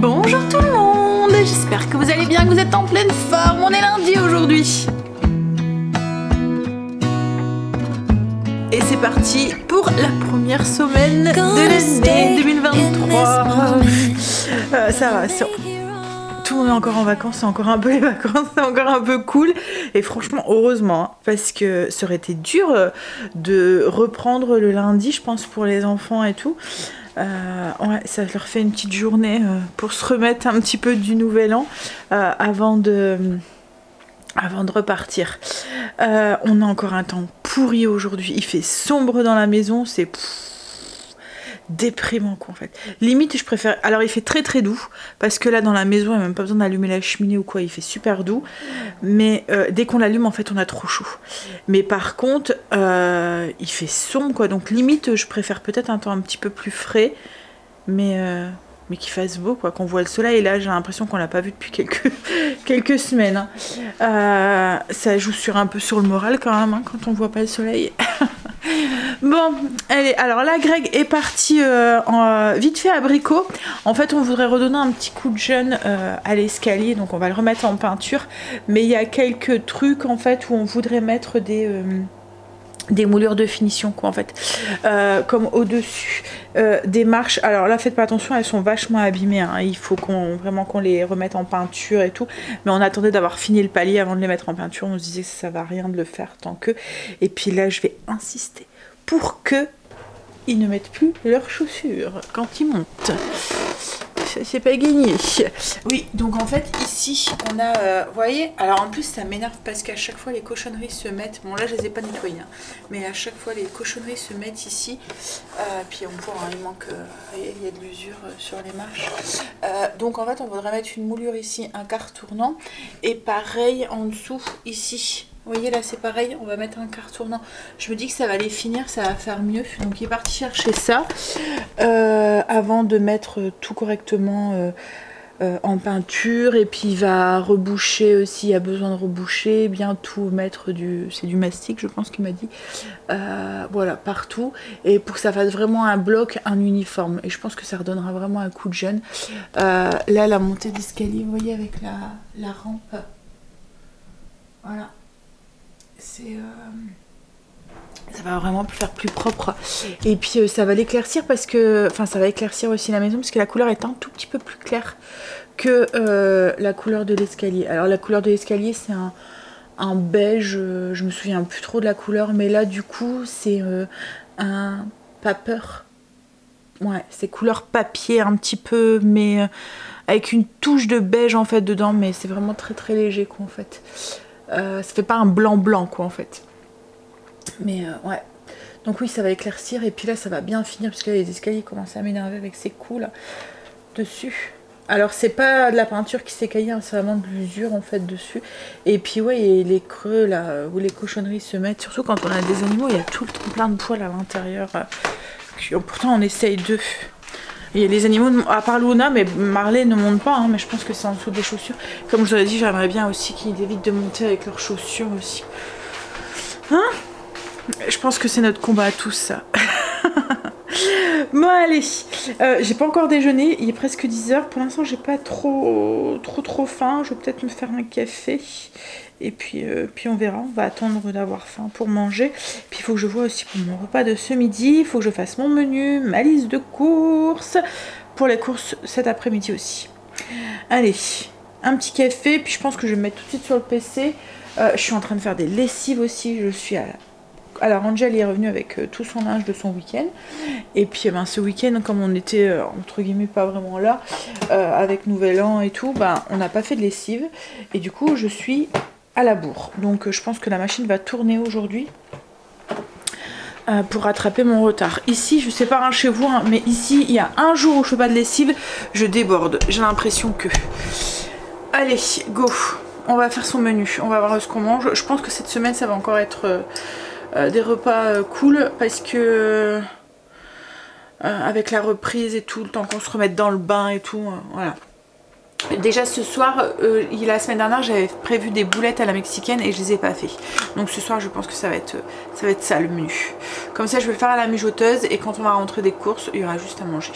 Bonjour tout le monde, j'espère que vous allez bien, que vous êtes en pleine forme. On est lundi aujourd'hui. Et c'est parti pour la première semaine de l'année 2023. Ça va, tout le monde est encore en vacances, c'est encore un peu les vacances, c'est encore un peu cool. Et franchement, heureusement, hein, parce que ça aurait été dur de reprendre le lundi, je pense, pour les enfants et tout. Ouais, ça leur fait une petite journée pour se remettre un petit peu du nouvel an avant de repartir. On a encore un temps pourri aujourd'hui, il fait sombre dans la maison, c'est déprimant quoi en fait. Limite je préfère, alors il fait très très doux parce que là dans la maison il n'y a même pas besoin d'allumer la cheminée ou quoi, il fait super doux, mais dès qu'on l'allume en fait on a trop chaud. Mais par contre il fait sombre quoi, donc limite je préfère peut-être un temps un petit peu plus frais, mais qu'il fasse beau quoi, qu'on voit le soleil. Et là j'ai l'impression qu'on l'a pas vu depuis quelques semaines hein. Ça joue un peu sur le moral quand même hein, quand on voit pas le soleil. Bon, allez, alors là Greg est parti vite fait abricot. En fait on voudrait redonner un petit coup de jeune à l'escalier, donc on va le remettre en peinture, mais il y a quelques trucs en fait où on voudrait mettre des moulures de finition quoi en fait, comme au dessus des marches. Alors là faites pas attention, elles sont vachement abîmées hein. Il faut vraiment qu'on les remette en peinture et tout, mais on attendait d'avoir fini le palier avant de les mettre en peinture. On se disait que ça va rien de le faire tant que, et puis là je vais insister pour que ils ne mettent plus leurs chaussures quand ils montent. C'est pas gagné. Oui, donc en fait ici on a, vous voyez, alors en plus ça m'énerve parce qu'à chaque fois les cochonneries se mettent, bon là je les ai pas nettoyées hein, mais à chaque fois les cochonneries se mettent ici, puis on voit hein, il manque, il y a de l'usure sur les marches, donc en fait on voudrait mettre une moulure ici, un quart tournant, et pareil en dessous ici. Vous voyez là c'est pareil, on va mettre un quart tournant. Je me dis que ça va les finir, ça va faire mieux. Donc il est parti chercher ça avant de mettre tout correctement en peinture. Et puis il va reboucher aussi, il y a besoin de reboucher, bien tout mettre c'est du mastic je pense qu'il m'a dit. Voilà, partout. Et pour que ça fasse vraiment un bloc, un uniforme. Et je pense que ça redonnera vraiment un coup de jeune. Là la montée d'escalier, vous voyez avec la rampe. Voilà. Ça va vraiment faire plus propre, et puis ça va l'éclaircir parce que, enfin ça va éclaircir aussi la maison parce que la couleur est un tout petit peu plus claire que la couleur de l'escalier. Alors la couleur de l'escalier c'est un beige, je me souviens plus trop de la couleur, mais là du coup c'est un paper, ouais c'est couleur papier un petit peu, mais avec une touche de beige en fait dedans, mais c'est vraiment très très léger quoi en fait. Ça fait pas un blanc blanc quoi en fait, mais ouais, donc oui ça va éclaircir, et puis là ça va bien finir parce que là, les escaliers commencent à m'énerver avec ces coups là dessus. Alors c'est pas de la peinture qui s'est caillée hein, c'est vraiment de l'usure en fait dessus. Et puis ouais, et les creux là où les cochonneries se mettent, surtout quand on a des animaux, il y a tout le temps plein de poils à l'intérieur, pourtant on essaye de... Il y a les animaux, à part Luna, mais Marley ne monte pas, hein, mais je pense que c'est en dessous des chaussures. Comme je vous l'ai dit, j'aimerais bien aussi qu'ils évitent de monter avec leurs chaussures aussi. Hein? Je pense que c'est notre combat à tous, ça. Bon, allez. J'ai pas encore déjeuné, il est presque 10 h. Pour l'instant, j'ai pas trop faim. Je vais peut-être me faire un café. Et puis on verra, on va attendre d'avoir faim pour manger. Puis il faut que je vois aussi pour mon repas de ce midi. Il faut que je fasse mon menu, ma liste de courses. Pour les courses cet après-midi aussi. Allez, un petit café. Puis je pense que je vais me mettre tout de suite sur le PC. Je suis en train de faire des lessives aussi. Je suis alors Angel est revenu avec tout son linge de son week-end. Et puis ben, ce week-end, comme on était entre guillemets pas vraiment là, avec Nouvel An et tout, ben, on n'a pas fait de lessive. Et du coup je suis à la bourre. Donc je pense que la machine va tourner aujourd'hui pour rattraper mon retard. Ici, je sais pas hein, chez vous, hein, mais ici, il y a un jour où je fais pas de lessive, je déborde. J'ai l'impression que... Allez, go. On va faire son menu. On va voir ce qu'on mange. Je pense que cette semaine, ça va encore être des repas cool parce que... avec la reprise et tout, le temps qu'on se remette dans le bain et tout, voilà. Déjà ce soir, la semaine dernière j'avais prévu des boulettes à la mexicaine et je les ai pas fait. Donc ce soir je pense que ça va être ça le menu. Comme ça je vais le faire à la mijoteuse et quand on va rentrer des courses, il y aura juste à manger.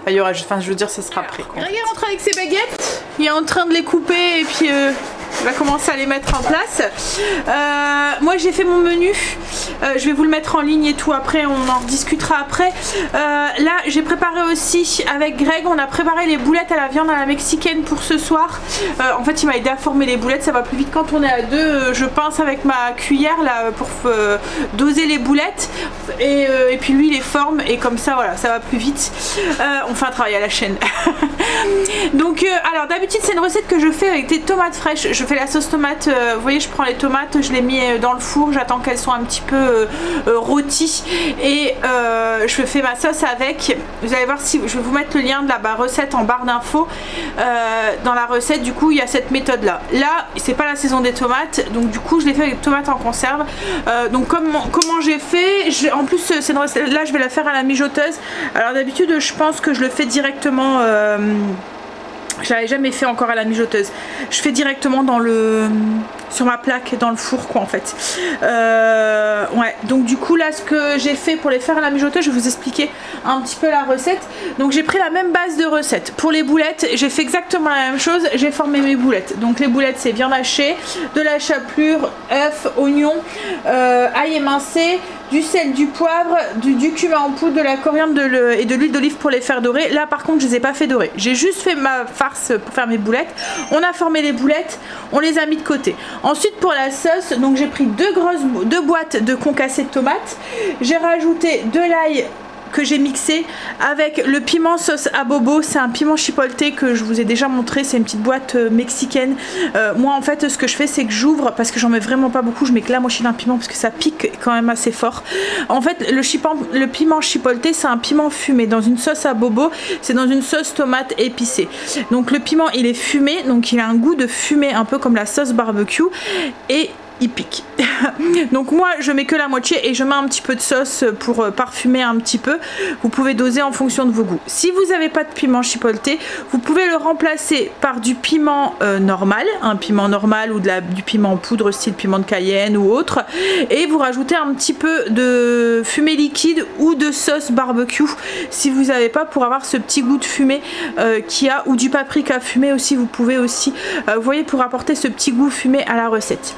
il y aura, enfin, je veux dire, ça sera prêt. Greg est rentré avec ses baguettes. Il est en train de les couper et puis il va commencer à les mettre en place. Moi, j'ai fait mon menu. Je vais vous le mettre en ligne et tout. Après, on en discutera après. Là, j'ai préparé aussi avec Greg. On a préparé les boulettes à la viande à la mexicaine pour ce soir. En fait, il m'a aidé à former les boulettes. Ça va plus vite quand on est à deux. Je pince avec ma cuillère là pour doser les boulettes. Et puis lui, il les forme. Et comme ça, voilà, ça va plus vite. On fait un travail à la chaîne. Donc, alors d'habitude, c'est une recette que je fais avec des tomates fraîches. Je fais la sauce tomate. Vous voyez, je prends les tomates, je les mets dans le four. J'attends qu'elles soient un petit peu rôties. Et je fais ma sauce avec. Vous allez voir, si je vais vous mettre le lien de la recette en barre d'infos. Dans la recette, du coup, il y a cette méthode là. Là, c'est pas la saison des tomates, donc du coup, je l'ai fait avec des tomates en conserve. Donc comment j'ai fait, en plus, cette recette là, je vais la faire à la mijoteuse. Alors d'habitude, je pense que je le fais directement. Je l'avais jamais fait encore à la mijoteuse. Je fais directement sur ma plaque dans le four quoi en fait. Ouais, donc du coup là ce que j'ai fait pour les faire à la mijoteuse, je vais vous expliquer un petit peu la recette. Donc j'ai pris la même base de recette. Pour les boulettes, j'ai fait exactement la même chose. J'ai formé mes boulettes. Donc les boulettes, c'est viande hachée, de la chapelure, œufs, oignons, ail émincé, du sel, du poivre, du cumin en poudre, de la coriandre et de l'huile d'olive pour les faire dorer. Là par contre je les ai pas fait dorer. J'ai juste fait ma farce pour faire mes boulettes. On a formé les boulettes, on les a mis de côté. Ensuite pour la sauce, donc j'ai pris deux boîtes de concassé de tomates. J'ai rajouté de l'ail que j'ai mixé avec le piment sauce à bobo. C'est un piment chipotle que je vous ai déjà montré. C'est une petite boîte mexicaine. Moi en fait ce que je fais c'est que j'ouvre, parce que j'en mets vraiment pas beaucoup, je mets que la moitié d'un piment parce que ça pique quand même assez fort. En fait le piment chipotle, c'est un piment fumé dans une sauce à bobo. C'est dans une sauce tomate épicée. Donc le piment il est fumé, donc il a un goût de fumée un peu comme la sauce barbecue et il pique. Donc moi je mets que la moitié et je mets un petit peu de sauce pour parfumer un petit peu. Vous pouvez doser en fonction de vos goûts. Si vous n'avez pas de piment chipotle, vous pouvez le remplacer par du piment normal, un piment normal ou du piment en poudre style piment de Cayenne ou autre, et vous rajoutez un petit peu de fumée liquide ou de sauce barbecue si vous n'avez pas, pour avoir ce petit goût de fumée qu'il y a, ou du paprika fumé aussi, vous pouvez aussi, vous voyez, pour apporter ce petit goût fumé à la recette.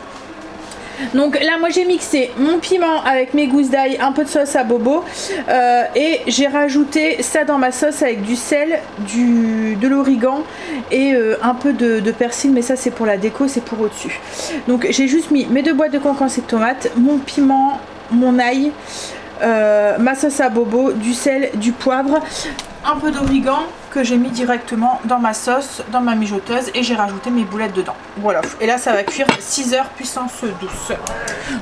Donc là moi j'ai mixé mon piment avec mes gousses d'ail, un peu de sauce à bobo et j'ai rajouté ça dans ma sauce avec du sel, de l'origan et un peu de persil, mais ça c'est pour la déco, c'est pour au-dessus. Donc j'ai juste mis mes deux boîtes de concassé de tomates, mon piment, mon ail, ma sauce à bobo, du sel, du poivre, un peu d'origan que j'ai mis directement dans ma sauce, dans ma mijoteuse, et j'ai rajouté mes boulettes dedans. Voilà, et là ça va cuire 6 heures puissance douce.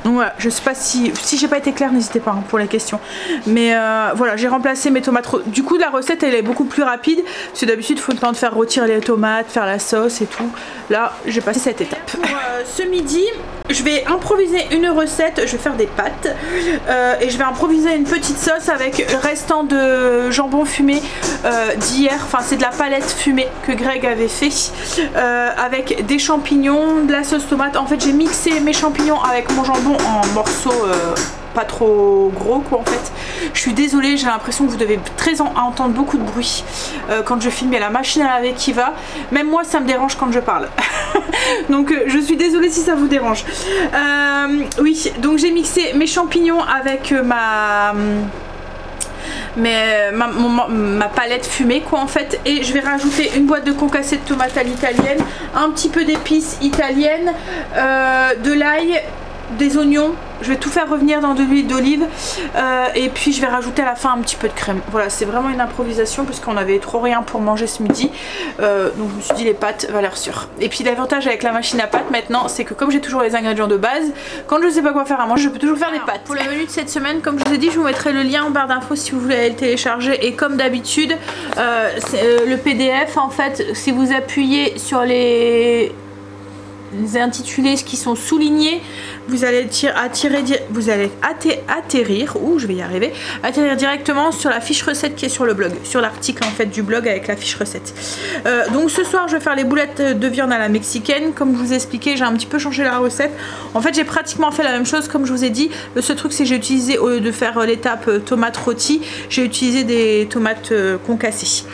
Donc voilà, je sais pas si j'ai pas été claire, n'hésitez pas hein, pour les questions. Mais voilà, j'ai remplacé mes tomates. Du coup la recette elle est beaucoup plus rapide, parce que d'habitude il faut le temps de faire retirer les tomates, faire la sauce et tout. Là j'ai passé cette étape. Pour ce midi, je vais improviser une recette, je vais faire des pâtes et je vais improviser une petite sauce avec le restant de jambon fumé d'hier. Enfin c'est de la palette fumée que Greg avait fait avec des champignons, de la sauce tomate. En fait j'ai mixé mes champignons avec mon jambon en morceaux pas trop gros quoi en fait. Je suis désolée, j'ai l'impression que vous devez entendre beaucoup de bruit quand je filme. Il y a la machine à laver qui va, même moi ça me dérange quand je parle. Donc je suis désolée si ça vous dérange. Oui, donc j'ai mixé mes champignons avec ma palette fumée quoi en fait, et je vais rajouter une boîte de concassé de tomates à l'italienne, un petit peu d'épices italiennes, de l'ail, des oignons. Je vais tout faire revenir dans de l'huile d'olive et puis je vais rajouter à la fin un petit peu de crème. Voilà, c'est vraiment une improvisation puisqu'on avait trop rien pour manger ce midi, donc je me suis dit les pâtes valeur sûre. Et puis l'avantage avec la machine à pâtes maintenant, c'est que comme j'ai toujours les ingrédients de base, quand je sais pas quoi faire à manger, je peux toujours faire des pâtes. Pour le menu de cette semaine, comme je vous ai dit, je vous mettrai le lien en barre d'infos si vous voulez aller le télécharger, et comme d'habitude le PDF en fait, si vous appuyez sur les les intitulés qui sont soulignés, vous allez atterrir, ou je vais y arriver, atterrir directement sur la fiche recette qui est sur le blog, sur l'article en fait du blog avec la fiche recette. Donc ce soir je vais faire les boulettes de viande à la mexicaine. Comme je vous ai expliqué, j'ai un petit peu changé la recette. En fait j'ai pratiquement fait la même chose comme je vous ai dit. Le seul truc c'est que j'ai utilisé, au lieu de faire l'étape tomate rôtie, j'ai utilisé des tomates concassées.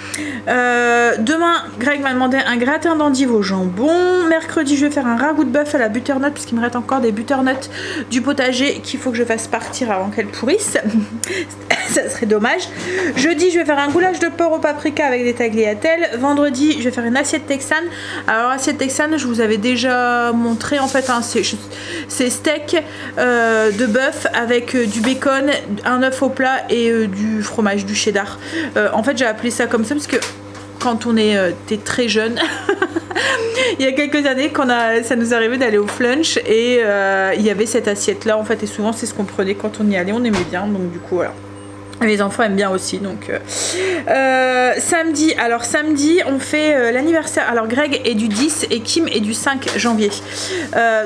Demain Greg m'a demandé un gratin d'endives au jambon. Mercredi je vais faire un ragoût de bœuf à la butternut parce qu'il me reste encore des butternuts du potager qu'il faut que je fasse partir avant qu'elles pourrissent. Ça serait dommage. Jeudi je vais faire un goulash de porc au paprika avec des tagliatelles. Vendredi je vais faire une assiette texane. Alors assiette texane je vous avais déjà montré en fait, hein, c'est steak de bœuf avec du bacon, un œuf au plat et du fromage, du cheddar. En fait j'ai appelé ça comme ça parce que quand on était très jeune il y a quelques années ça nous arrivait d'aller au flunch et il y avait cette assiette là en fait, et souvent c'est ce qu'on prenait quand on y allait, on aimait bien, donc du coup voilà. Les enfants aiment bien aussi, donc samedi, alors samedi on fait l'anniversaire, alors Greg est du 10 et Kim est du 5 janvier,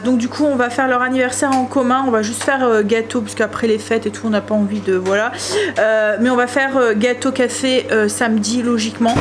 donc du coup on va faire leur anniversaire en commun. On va juste faire gâteau parce qu'après les fêtes et tout on n'a pas envie de, voilà, mais on va faire gâteau café samedi logiquement.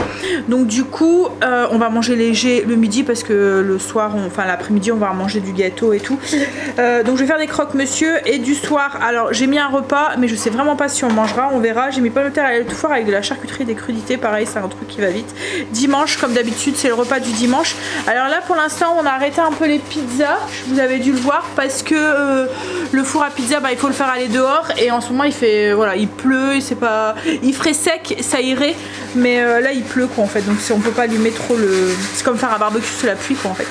Donc du coup on va manger léger le midi parce que le soir, enfin l'après-midi on va manger du gâteau et tout. Donc je vais faire des croque-monsieur, et du soir alors j'ai mis un repas mais je sais vraiment pas si on mangera, on verra. J'ai mis pommes de terre à tout fort avec de la charcuterie et des crudités, pareil c'est un truc qui va vite. Dimanche comme d'habitude c'est le repas du dimanche. Alors là pour l'instant on a arrêté un peu les pizzas, vous avez dû le voir, parce que le four à pizza il faut le faire aller dehors, et en ce moment il fait, voilà, il pleut, c'est pas, il ferait sec ça irait, mais là il pleut quoi en fait, donc on peut pas allumer trop le, c'est comme faire un barbecue sous la pluie quoi en fait.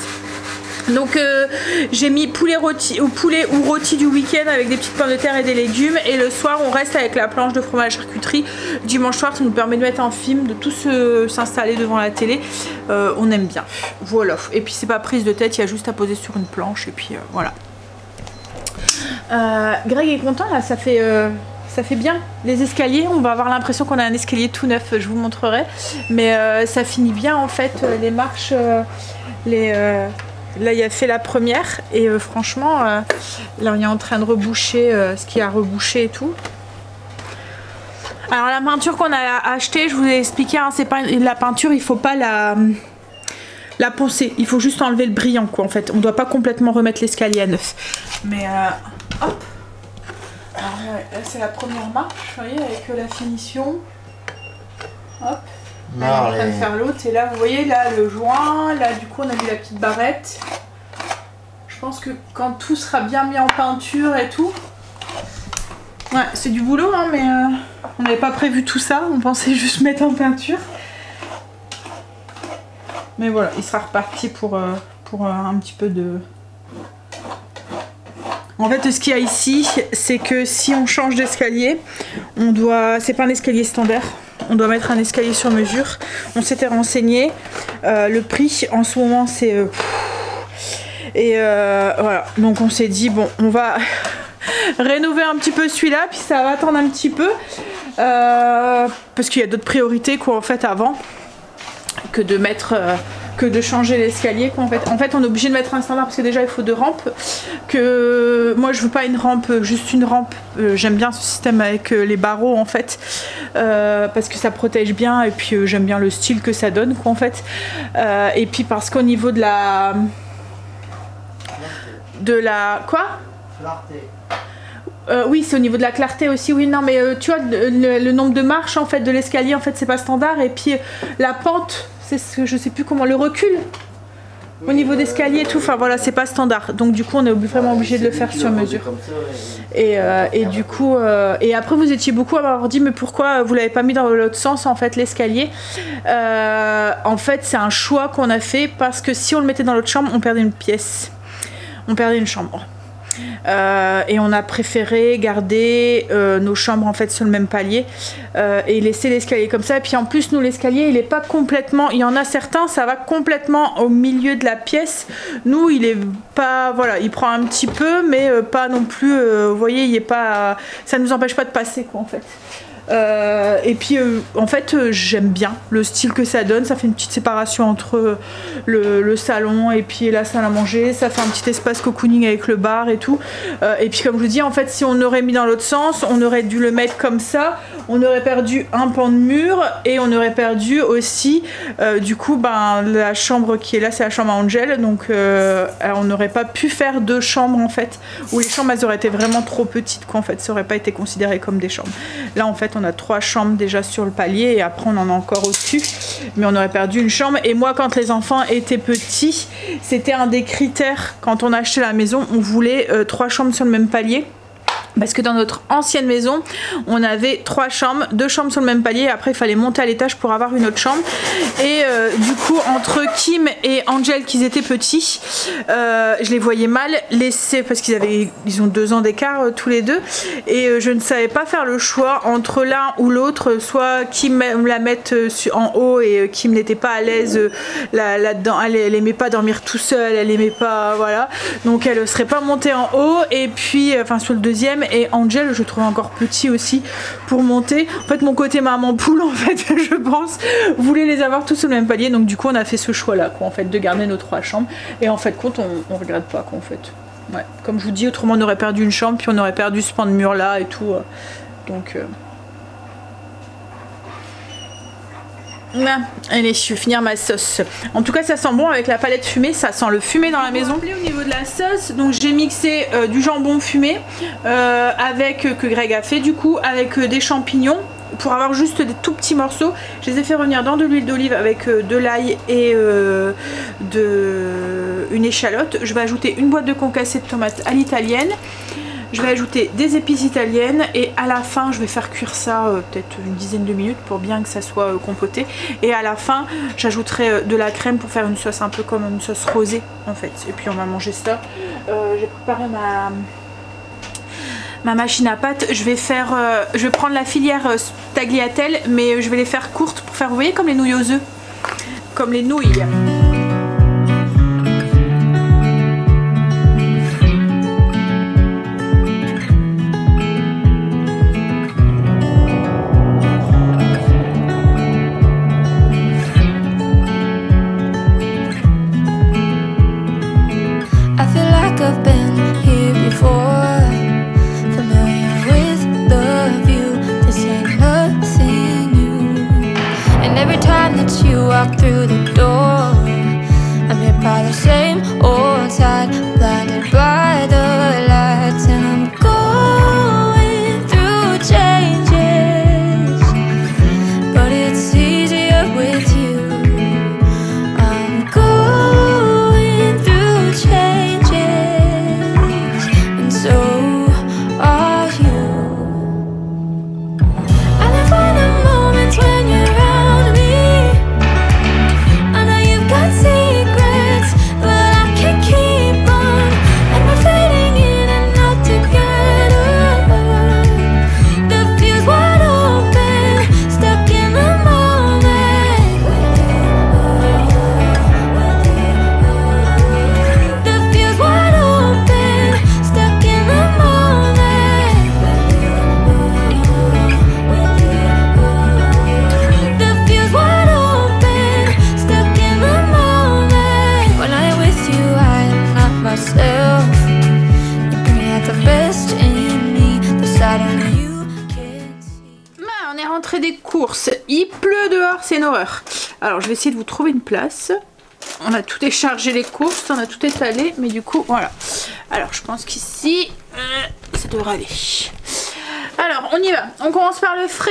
Donc j'ai mis poulet ou rôti du week-end avec des petites pommes de terre et des légumes, et le soir on reste avec la planche de fromage charcuterie. Dimanche soir ça nous permet de mettre un film, de tous s'installer devant la télé, on aime bien, voilà. Et puis c'est pas prise de tête, il y a juste à poser sur une planche et puis voilà. Greg est content là, ça fait bien les escaliers, on va avoir l'impression qu'on a un escalier tout neuf, je vous montrerai, mais ça finit bien en fait, les marches, là il a fait la première et franchement là il est en train de reboucher ce qu'il a rebouché et tout. Alors la peinture qu'on a achetée, je vous ai expliqué, hein, c'est pas la peinture, il faut pas la poncer, il faut juste enlever le brillant quoi en fait, on doit pas complètement remettre l'escalier à neuf. Mais hop, alors là c'est la première marche, vous voyez, avec la finition, hop. Là, on est en train de faire l'autre, et là vous voyez là le joint, là du coup on a mis la petite barrette. Je pense que quand tout sera bien mis en peinture et tout, ouais c'est du boulot hein, mais on n'avait pas prévu tout ça, on pensait juste mettre en peinture. Mais voilà, il sera reparti pour un petit peu de... En fait ce qu'il y a ici c'est que si on change d'escalier, on doit, c'est pas un escalier standard, on doit mettre un escalier sur mesure. On s'était renseigné, le prix en ce moment c'est voilà, donc on s'est dit bon on va rénover un petit peu celui-là, puis ça va attendre un petit peu parce qu'il y a d'autres priorités quoi en fait avant que de mettre que de changer l'escalier quoi en fait on est obligé de mettre un standard parce que déjà il faut 2 rampes, que moi je veux pas une rampe, juste une rampe, j'aime bien ce système avec les barreaux en fait, parce que ça protège bien, et puis j'aime bien le style que ça donne quoi en fait, et puis parce qu'au niveau de la quoi, oui c'est au niveau de la clarté aussi, oui non mais tu vois le nombre de marches en fait de l'escalier en fait c'est pas standard, et puis la pente c'est ce que je sais plus comment, le recul au niveau d'escalier et tout, enfin voilà c'est pas standard, donc du coup on est vraiment obligé de le faire sur mesure. Et du coup et après vous étiez beaucoup à m'avoir dit mais pourquoi vous l'avez pas mis dans l'autre sens en fait l'escalier, en fait c'est un choix qu'on a fait parce que si on le mettait dans l'autre chambre on perdait une pièce, on perdait une chambre. Et on a préféré garder nos chambres en fait sur le même palier et laisser l'escalier comme ça. Et puis en plus nous l'escalier il est pas complètement, il y en a certains ça va complètement au milieu de la pièce, nous il est pas, voilà il prend un petit peu mais pas non plus, vous voyez il est pas, ça nous empêche pas de passer quoi en fait. Et puis en fait j'aime bien le style que ça donne, ça fait une petite séparation entre le salon et puis la salle à manger, ça fait un petit espace cocooning avec le bar et tout. Et puis comme je vous dis, en fait si on aurait mis dans l'autre sens, on aurait dû le mettre comme ça, on aurait perdu un pan de mur et on aurait perdu aussi du coup ben, la chambre qui est là, c'est la chambre à Angel, donc on n'aurait pas pu faire 2 chambres en fait, où les chambres elles auraient été vraiment trop petites quoi, en fait ça aurait pas été considéré comme des chambres. Là en fait on a 3 chambres déjà sur le palier et après on en a encore au-dessus, mais on aurait perdu une chambre. Et moi quand les enfants étaient petits, c'était un des critères quand on achetait la maison, on voulait 3 chambres sur le même palier. Parce que dans notre ancienne maison, on avait 3 chambres, 2 chambres sur le même palier. Après, il fallait monter à l'étage pour avoir une autre chambre. Et du coup, entre Kim et Angel, qui étaient petits, je les voyais mal laisser, parce ils ont 2 ans d'écart tous les deux. Et je ne savais pas faire le choix entre l'un ou l'autre. Soit Kim la mette en haut et Kim n'était pas à l'aise là-dedans. Elle aimait pas dormir tout seul, elle aimait pas, voilà. Donc elle serait pas montée en haut. Et puis, enfin sur le deuxième. Et Angel je trouvais encore petit aussi pour monter. En fait mon côté maman poule en fait je pense voulait les avoir tous sur le même palier, donc du coup on a fait ce choix là quoi en fait, de garder nos 3 chambres. Et en fait compte on regrette pas quoi en fait. Ouais, comme je vous dis, autrement on aurait perdu une chambre, puis on aurait perdu ce pan de mur là et tout. Donc allez, je vais finir ma sauce. En tout cas ça sent bon avec la palette fumée, ça sent le fumé dans la maison. Au niveau de la sauce, donc j'ai mixé du jambon fumé que Greg a fait du coup, avec des champignons pour avoir juste des tout petits morceaux. Je les ai fait revenir dans de l'huile d'olive avec de l'ail et une échalote. Je vais ajouter une boîte de concassé de tomates à l'italienne. Je vais ajouter des épices italiennes et à la fin je vais faire cuire ça peut-être une dizaine de minutes pour bien que ça soit compoté. Et à la fin j'ajouterai de la crème pour faire une sauce un peu comme une sauce rosée en fait. Et puis on va manger ça. J'ai préparé ma machine à pâte. Je vais prendre la filière tagliatelle, mais je vais les faire courtes pour faire, vous voyez, comme les nouilles aux œufs, comme les nouilles. Through the door, I'm hit by the same old tide, blinded by the lights, and I'm going through changes, but it's easier with you. I'm going through changes, and so are you. And I find the moments when you're around me. Secrets, but I can't keep on, and we're fading in and out together. The fuse wide open, stuck in the moment. The fuse wide open, stuck in the moment. The fuse wide open, stuck in the moment. When I'm with you, I am not myself. You bring out the best in me, the side of you can't see. On est rentré des courses. Il pleut dehors, c'est une horreur. Alors je vais essayer de vous trouver une place. On a tout déchargé les courses, on a tout étalé, mais du coup voilà. Alors je pense qu'ici ça devrait aller. Alors on y va, on commence par le frais.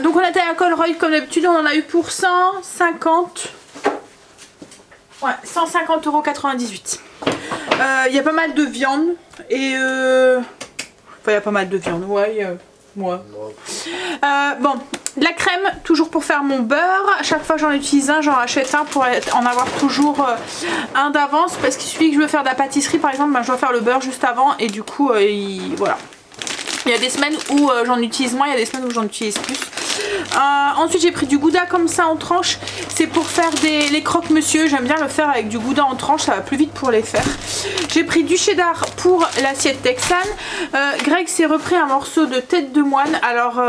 Donc on a été à Colruyt comme d'habitude, on en a eu pour 150. Ouais, 150,98 €. Il y a pas mal de viande et enfin il y a pas mal de viande, ouais. Bon, la crème, toujours pour faire mon beurre. À chaque fois j'en utilise un, j'en rachète un pour en avoir toujours un d'avance, parce qu'il suffit que je veux faire de la pâtisserie par exemple, ben, je dois faire le beurre juste avant et du coup voilà. Il y a des semaines où j'en utilise moins, il y a des semaines où j'en utilise plus. Ensuite j'ai pris du gouda comme ça en tranches. C'est pour faire les croque-monsieur. J'aime bien le faire avec du gouda en tranches, ça va plus vite pour les faire. J'ai pris du cheddar pour l'assiette texane. Greg s'est repris un morceau de tête de moine. Alors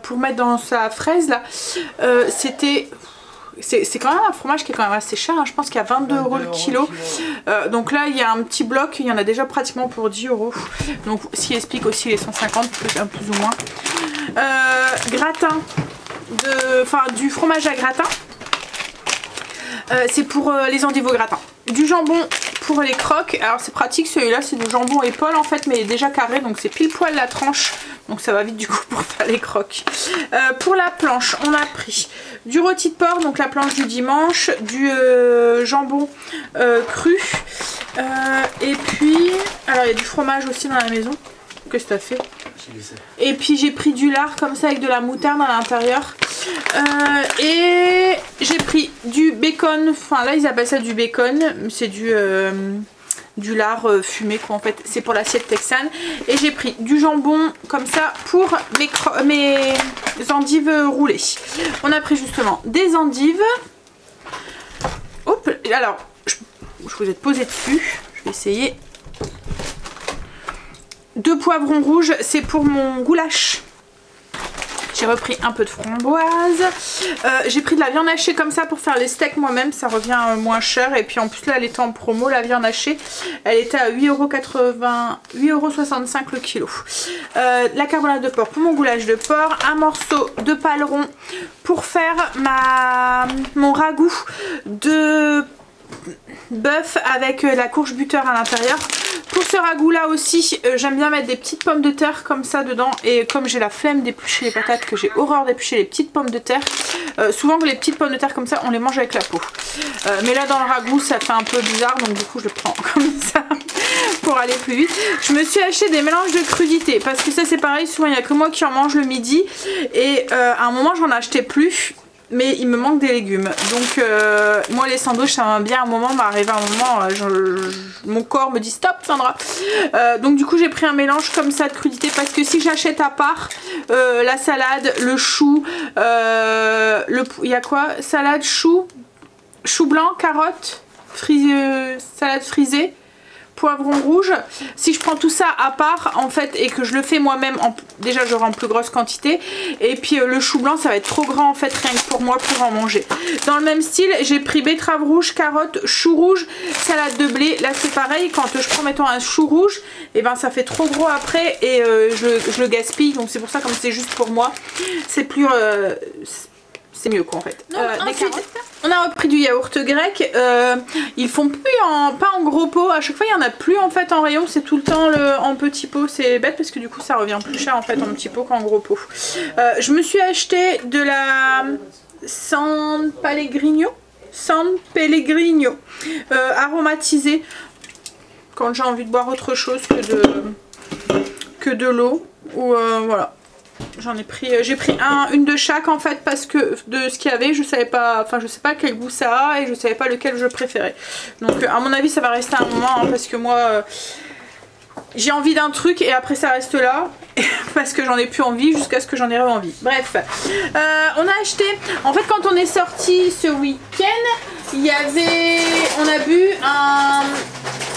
pour mettre dans sa fraise là, c'était... C'est quand même un fromage qui est quand même assez cher, hein. Je pense qu'il y a 22 € le kilo. Donc là il y a un petit bloc, il y en a déjà pratiquement pour 10 €. Donc ce qui explique aussi les 150 plus ou moins. Gratin, du fromage à gratin. C'est pour les endives au gratin. Du jambon pour les croques. Alors c'est pratique, celui-là c'est du jambon épaule en fait, mais il est déjà carré, donc c'est pile poil la tranche. Donc ça va vite du coup pour faire les croques. Pour la planche, on a pris du rôti de porc, donc la planche du dimanche, du jambon cru. Et puis, alors il y a du fromage aussi dans la maison. Qu'est-ce que t'as fait? Et puis j'ai pris du lard comme ça avec de la moutarde à l'intérieur. Et j'ai pris du bacon, enfin là ils appellent ça du bacon, c'est du lard fumé quoi en fait, c'est pour l'assiette texane. Et j'ai pris du jambon comme ça pour mes endives roulées. On a pris justement des endives. Hop, alors je vous ai posé dessus, je vais essayer. 2 poivrons rouges, c'est pour mon goulash. J'ai repris un peu de framboise. J'ai pris de la viande hachée comme ça pour faire les steaks moi-même. Ça revient moins cher. Et puis en plus là elle était en promo la viande hachée. Elle était à 8,65 € le kilo. La carbonate de porc pour mon goulash de porc. Un morceau de paleron pour faire mon ragoût de bœuf avec la courge butter à l'intérieur. Pour ce ragoût là aussi j'aime bien mettre des petites pommes de terre comme ça dedans, et comme j'ai la flemme d'éplucher les patates, que j'ai horreur d'éplucher les petites pommes de terre, souvent les petites pommes de terre comme ça on les mange avec la peau, mais là dans le ragoût ça fait un peu bizarre, donc du coup je le prends comme ça pour aller plus vite. Je me suis acheté des mélanges de crudités parce que ça c'est pareil, souvent il n'y a que moi qui en mange le midi, et à un moment j'en achetais plus. Mais il me manque des légumes. Donc moi les sandwichs ça va bien, à un moment m'arrive un moment, mon corps me dit stop Sandra. Donc du coup j'ai pris un mélange comme ça de crudités, parce que si j'achète à part la salade, le chou, il y a quoi? Salade, chou blanc, carotte, salade frisée, poivron rouge. Si je prends tout ça à part en fait et que je le fais moi-même, déjà j'aurai en plus grosse quantité, et puis le chou blanc ça va être trop grand en fait rien que pour moi pour en manger. Dans le même style j'ai pris betterave rouge, carotte, chou rouge, salade de blé. Là c'est pareil, quand je prends mettons un chou rouge, et ben ça fait trop gros après et je le gaspille, donc c'est pour ça, comme c'est juste pour moi, c'est plus c'est mieux quoi en fait. Ensuite, on a repris du yaourt grec. Ils font plus pas en gros pot. À chaque fois il y en a plus en fait en rayon. C'est tout le temps en petit pot. C'est bête parce que du coup ça revient plus cher en fait en petit pot qu'en gros pot. Je me suis acheté de la San Pellegrino aromatisée quand j'ai envie de boire autre chose que de l'eau, ou voilà. J'ai pris une de chaque en fait, parce que de ce qu'il y avait je savais pas, enfin je sais pas quel goût ça a et je savais pas lequel je préférais. Donc à mon avis ça va rester un moment hein, parce que moi j'ai envie d'un truc et après ça reste là parce que j'en ai plus envie jusqu'à ce que j'en ai envie. Bref, on a acheté, en fait quand on est sorti ce week-end, on a bu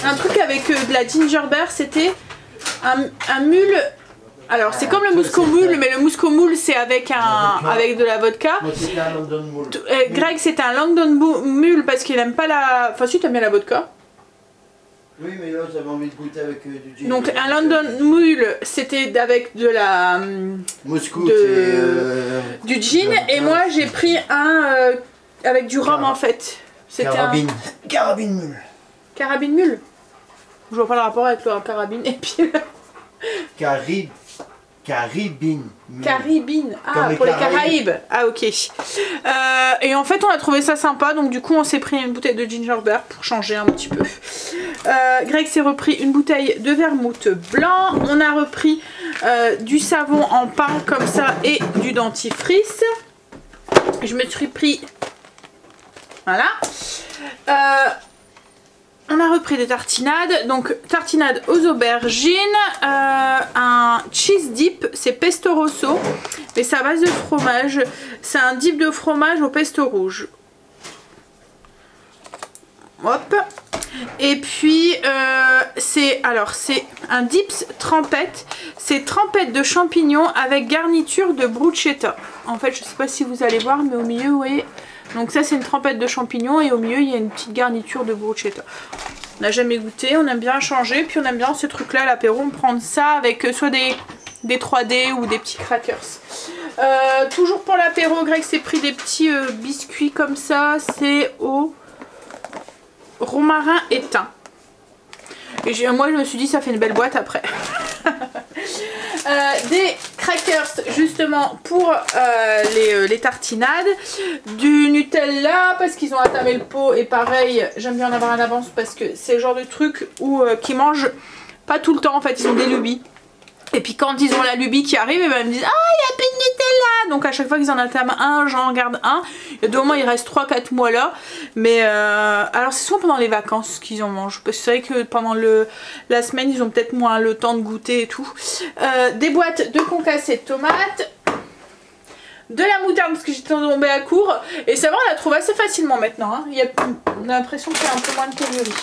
un truc avec de la ginger beer, c'était un mule. Alors c'est comme le mouscomoule, mais le mouscomoule c'est avec de la vodka. Moi c'était un London Mule. Greg c'était un London Mule parce qu'il aime pas la... Enfin si, t'aimes bien la vodka. Oui mais là j'avais envie de goûter avec du gin. Donc un London Mule c'était avec de la... Mouscou du gin, et moi j'ai pris un avec du rhum en fait. Carabine. Carabine Mule. Carabine Mule. Je vois pas le rapport avec le carabine et puis... Caribine. Caribine, ah pour les Caraïbes. Ah ok. Et en fait on a trouvé ça sympa, donc du coup on s'est pris une bouteille de ginger beer pour changer un petit peu. Greg s'est repris une bouteille de vermouth blanc. On a repris du savon en pain comme ça et du dentifrice. Je me suis pris, voilà, on a repris des tartinades. Donc tartinade aux aubergines, un cheese dip, c'est pesto rosso, mais c'est à base de fromage. C'est un dip de fromage au pesto rouge. Hop. Et puis c'est un dips trempette. C'est trempette de champignons avec garniture de bruschetta. En fait, je sais pas si vous allez voir, mais au milieu, vous voyez. Donc ça, c'est une trempette de champignons et au milieu, il y a une petite garniture de bruschetta. On n'a jamais goûté, on aime bien changer, puis on aime bien ce truc-là à l'apéro. On prend ça avec soit des 3D ou des petits crackers. Toujours pour l'apéro, Greg s'est pris des petits biscuits comme ça. C'est au romarin et thym. Et moi je me suis dit ça fait une belle boîte après. Des crackers justement pour les tartinades, du Nutella parce qu'ils ont attamé le pot, et pareil j'aime bien en avoir en avance parce que c'est le genre de truc où qui mangent pas tout le temps en fait, ils ont des lubies. Et puis quand ils ont la lubie qui arrive, et ben ils me disent ah il n'y a plus de Nutella. Donc à chaque fois qu'ils en attament un, j'en garde un. Et de moment il reste 3-4 mois là. Mais alors c'est souvent pendant les vacances qu'ils en mangent. Parce que c'est vrai que pendant la semaine ils ont peut-être moins le temps de goûter et tout. Des boîtes de concassés de tomates. De la moutarde parce que j'étais tombée à court. Et ça va, on la trouve assez facilement maintenant. Hein. On a l'impression qu'il y a un peu moins de pénurie.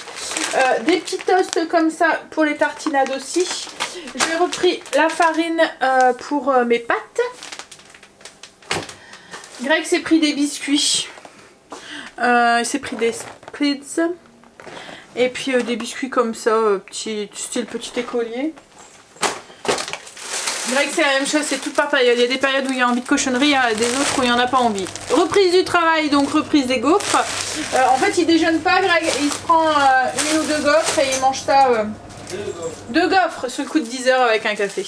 Des petits toasts comme ça pour les tartinades aussi. J'ai repris la farine pour mes pâtes. Greg s'est pris des biscuits. Il s'est pris des splits. Et puis des biscuits comme ça, style petit écolier. Greg c'est la même chose, c'est tout par période. Il y a des périodes où il y a envie de cochonnerie, il y a des autres où il n'y en a pas envie. Reprise du travail, donc reprise des gaufres. En fait il déjeune pas Greg, il se prend une ou deux gaufres et il mange ça. Deux gaufres sur le coup de 10 heures avec un café.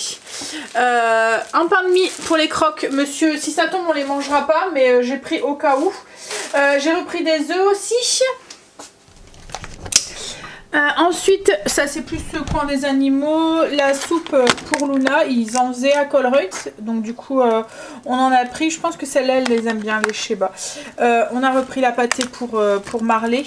Un pain de mie pour les croques, monsieur, si ça tombe on les mangera pas, mais j'ai pris au cas où. J'ai repris des œufs aussi. Ensuite, ça c'est plus le coin des animaux, la soupe pour Luna, ils en faisaient à Colruyt, donc du coup on en a pris, je pense que celle-là elle les aime bien, les Sheba. On a repris la pâtée pour Marley.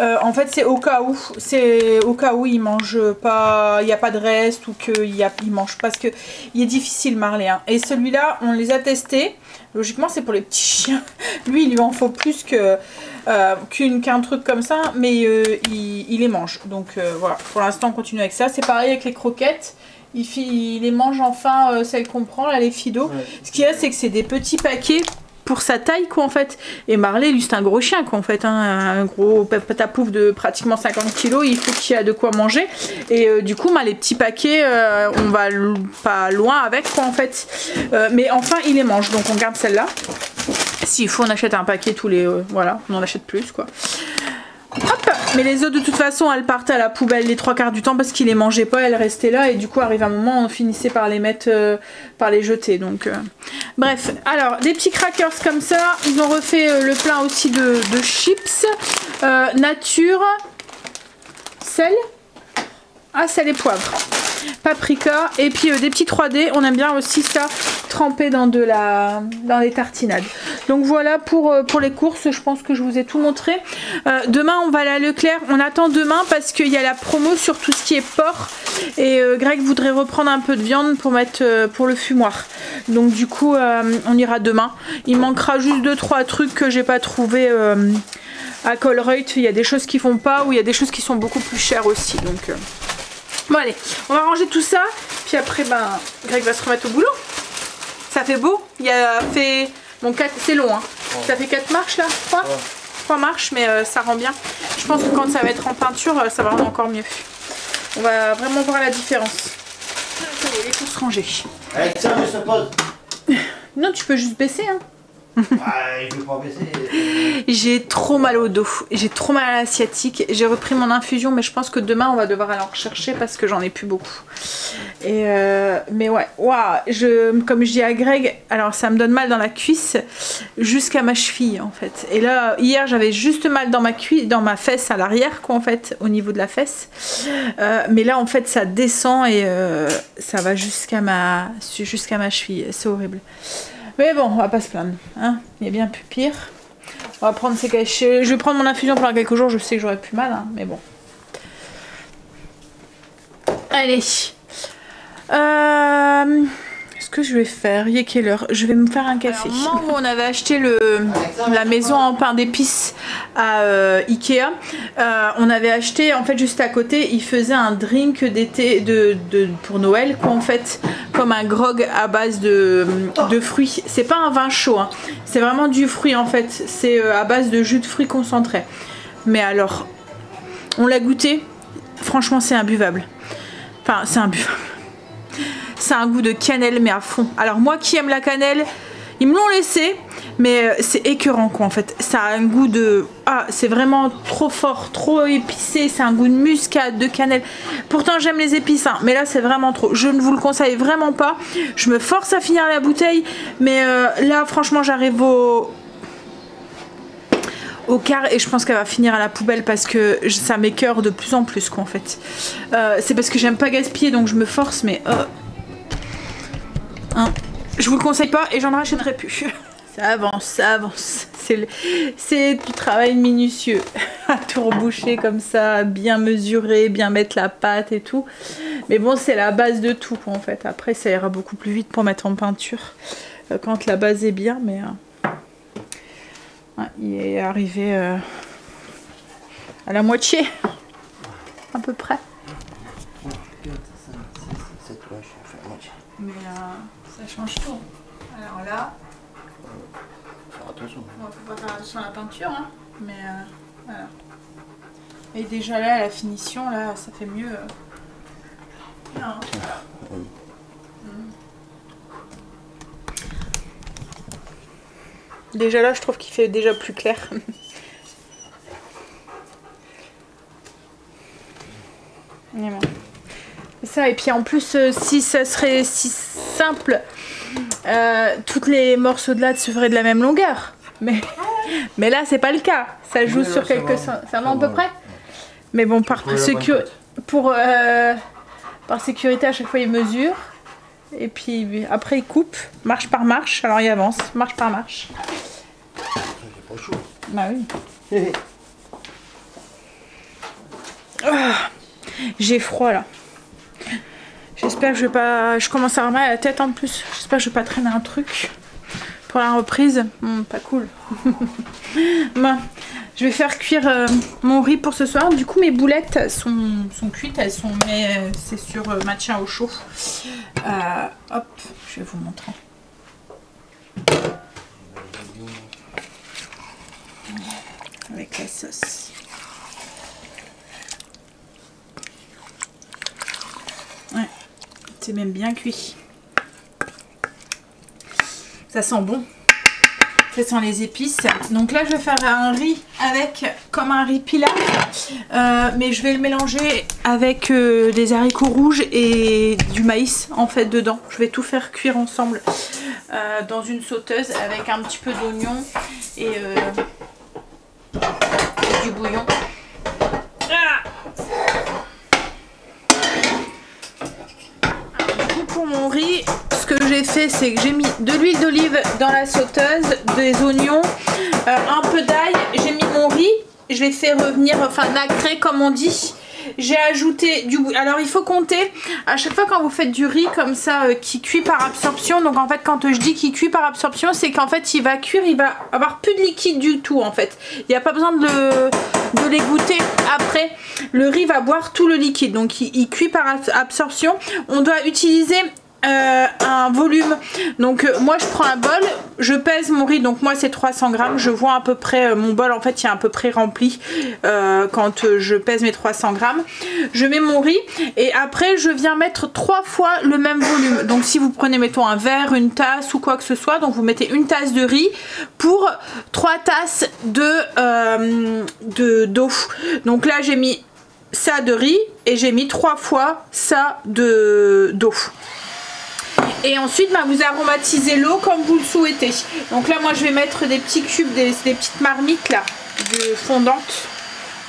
En fait c'est au cas où ils mangent pas, il n'y a pas de reste ou qu'ils mangent pas, parce que il est difficile Marley. Hein. Et celui-là on les a testés, logiquement c'est pour les petits chiens, lui il lui en faut plus qu'un truc comme ça, mais il les mange. Donc voilà, pour l'instant on continue avec ça. C'est pareil avec les croquettes, il les mange enfin celles qu'on prend là, les Fido. Ouais. Ce qu'il y a c'est que c'est des petits paquets pour sa taille quoi en fait. Et Marley lui c'est un gros chien quoi en fait, hein, un gros patapouf de pratiquement 50 kg, il faut qu'il y ait de quoi manger. Et du coup les petits paquets on va pas loin avec quoi en fait. Mais enfin il les mange, donc on garde celle-là. S'il faut on achète un paquet tous les... voilà, on en achète plus quoi. Hop. Mais les autres de toute façon elles partaient à la poubelle les 3/4 du temps parce qu'ils les mangeaient pas, elles restaient là et du coup arrive un moment on finissait par les mettre, par les jeter. Donc bref, alors des petits crackers comme ça, ils ont refait le plein aussi de chips nature, sel, sel et poivre, paprika et puis des petits 3D, on aime bien aussi ça trempé dans les tartinades. Donc voilà pour les courses, je pense que je vous ai tout montré. Demain on va aller à Leclerc, on attend demain parce qu'il y a la promo sur tout ce qui est porc et Greg voudrait reprendre un peu de viande pour mettre pour le fumoir. Donc du coup on ira demain. Il manquera juste 2-3 trucs que j'ai pas trouvé à Colruyt, il y a des choses qui font pas ou il y a des choses qui sont beaucoup plus chères aussi. Donc bon allez, on va ranger tout ça, puis après Greg va se remettre au boulot. Ça fait beau, il a fait... Bon, c'est long, hein. Ouais. Ça fait 4 marches là, 3 ouais. 3 marches, mais ça rend bien. Je pense que quand ça va être en peinture, ça va rendre encore mieux. On va vraiment voir la différence. Ça y est, les courses rangées. Avec ça, je se pose. Non, tu peux juste baisser, hein. Je veux pas baisser. J'ai trop mal au dos, j'ai trop mal à la sciatique. J'ai repris mon infusion, mais je pense que demain on va devoir aller en rechercher parce que j'en ai plus beaucoup. Et mais ouais, comme je dis à Greg, alors ça me donne mal dans la cuisse jusqu'à ma cheville en fait. Et là hier j'avais juste mal dans ma fesse à l'arrière quoi en fait, au niveau de la fesse. Mais là en fait ça descend et ça va jusqu'à ma cheville. C'est horrible. Mais bon, on va pas se plaindre, hein. Il y a bien plus pire. On va prendre ces cachets. Je vais prendre mon infusion pendant quelques jours, je sais que j'aurai plus mal, hein, mais bon. Allez. Ce que je vais faire, il est quelle heure? Je vais me faire un café. Alors, au moment où on avait acheté la maison en pain d'épices à Ikea, on avait acheté, en fait juste à côté, ils faisaient un drink d'été pour Noël, quoi, en fait, comme un grog à base de fruits. C'est pas un vin chaud, hein. C'est vraiment du fruit en fait, c'est à base de jus de fruits concentré. Mais alors, on l'a goûté, franchement c'est imbuvable. Enfin, c'est imbuvable. C'est un goût de cannelle mais à fond. Alors moi qui aime la cannelle, ils me l'ont laissé, mais c'est écœurant quoi en fait. Ça a un goût de... Ah, c'est vraiment trop fort, trop épicé, c'est un goût de muscade, de cannelle. Pourtant j'aime les épices, hein, mais là c'est vraiment trop. Je ne vous le conseille vraiment pas. Je me force à finir la bouteille, mais là franchement j'arrive au quart et je pense qu'elle va finir à la poubelle parce que ça m'écœure de plus en plus quoi en fait. C'est parce que j'aime pas gaspiller donc je me force, mais... Hein. Je vous le conseille pas et j'en rachèterai plus. Ça avance, ça avance. C'est du travail minutieux. À tout reboucher comme ça, bien mesurer, bien mettre la pâte et tout. Mais bon, c'est la base de tout en fait. Après, ça ira beaucoup plus vite pour mettre en peinture quand la base est bien. Mais il est arrivé à la moitié, à peu près. Mais ça change tout. Alors là, faire attention. Bon, faut pas faire attention à la peinture, hein. Mais voilà. Et déjà là, la finition, là, ça fait mieux. Non. Déjà là, je trouve qu'il fait déjà plus clair. Et bon. Ça, et puis en plus, si ça serait si simple, toutes les morceaux de latte se feraient de la même longueur. Mais là, c'est pas le cas. Ça joue sur quelques... Ça va à peu près. Mais bon, par sécurité, à chaque fois, il mesure. Et puis après, il coupe, marche par marche. Alors, il avance, marche par marche. C'est pas chaud. Bah oui. Ah, j'ai froid, là. J'espère que je vais pas... Je commence à avoir mal à la tête en plus. J'espère que je vais pas traîner un truc pour la reprise. Pas cool. Bon, je vais faire cuire mon riz pour ce soir. Du coup, mes boulettes sont cuites. Elles sont... Mais c'est sur maintien au chaud. Hop, je vais vous montrer. Avec la sauce. Ouais. C'est même bien cuit. Ça sent bon. Ça sent les épices. Donc là, je vais faire un riz avec, comme un riz pilaf. Mais je vais le mélanger avec des haricots rouges et du maïs en fait dedans. Je vais tout faire cuire ensemble dans une sauteuse avec un petit peu d'oignon et du bouillon. Pour mon riz, ce que j'ai fait, c'est que j'ai mis de l'huile d'olive dans la sauteuse, des oignons, un peu d'ail, j'ai mis mon riz, je l'ai fait revenir, enfin nacré comme on dit. J'ai ajouté du... Alors il faut compter, à chaque fois quand vous faites du riz comme ça qui cuit par absorption, donc en fait quand je dis qu'il cuit par absorption, c'est qu'en fait il va cuire, il va avoir plus de liquide du tout en fait. Il n'y a pas besoin de l'égoutter après. Le riz va boire tout le liquide, donc il cuit par absorption. On doit utiliser un volume, donc moi je prends un bol, je pèse mon riz, donc moi c'est 300 grammes, je vois à peu près mon bol en fait il est à peu près rempli quand je pèse mes 300 grammes, je mets mon riz et après je viens mettre 3 fois le même volume. Donc si vous prenez mettons un verre, une tasse ou quoi que ce soit, donc vous mettez une tasse de riz pour 3 tasses d'eau. Donc là j'ai mis ça de riz et j'ai mis 3 fois ça d'eau. Et ensuite bah, vous aromatisez l'eau comme vous le souhaitez. Donc là moi je vais mettre des petits cubes, des petites marmites là, de fondante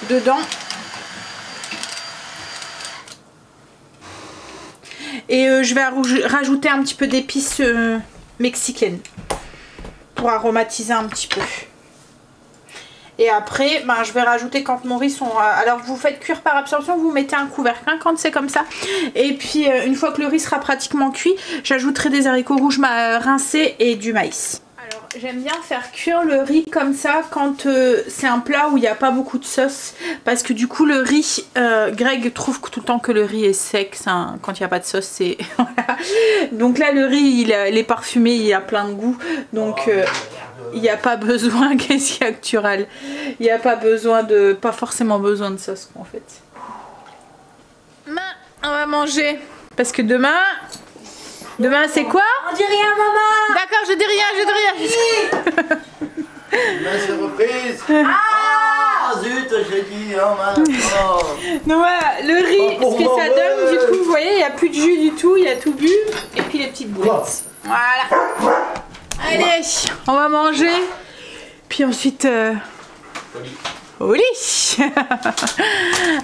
dedans. Et je vais rajouter un petit peu d'épices mexicaines pour aromatiser un petit peu. Et après, ben, je vais rajouter quand mon riz sont... alors vous faites cuire par absorption, vous mettez un couvercle hein, quand c'est comme ça. Et puis une fois que le riz sera pratiquement cuit, j'ajouterai des haricots rouges rincés et du maïs. Alors j'aime bien faire cuire le riz comme ça quand c'est un plat où il n'y a pas beaucoup de sauce. Parce que du coup le riz, Greg trouve tout le temps que le riz est sec. Quand il n'y a pas de sauce c'est... voilà. Donc là le riz il est parfumé, il a plein de goût. Donc il n'y a pas besoin, qu'est-ce qu'il y a que tu râles? Il n'y a pas besoin de... pas forcément besoin de sauce en fait. Demain on va manger. Parce que demain c'est quoi? On dit rien maman. D'accord, je dis rien, je dis rien. Demain c'est reprise. Ah zut, j'ai dit, oh mince. Oh. Donc voilà, le riz, Oh, ce que ça mauvais. donne, du coup, vous voyez, il n'y a plus de jus du tout, il y a tout bu. Et puis les petites boulettes. Voilà. Allez, on va manger. Puis ensuite, au lit.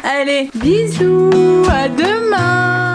Allez, bisous, à demain.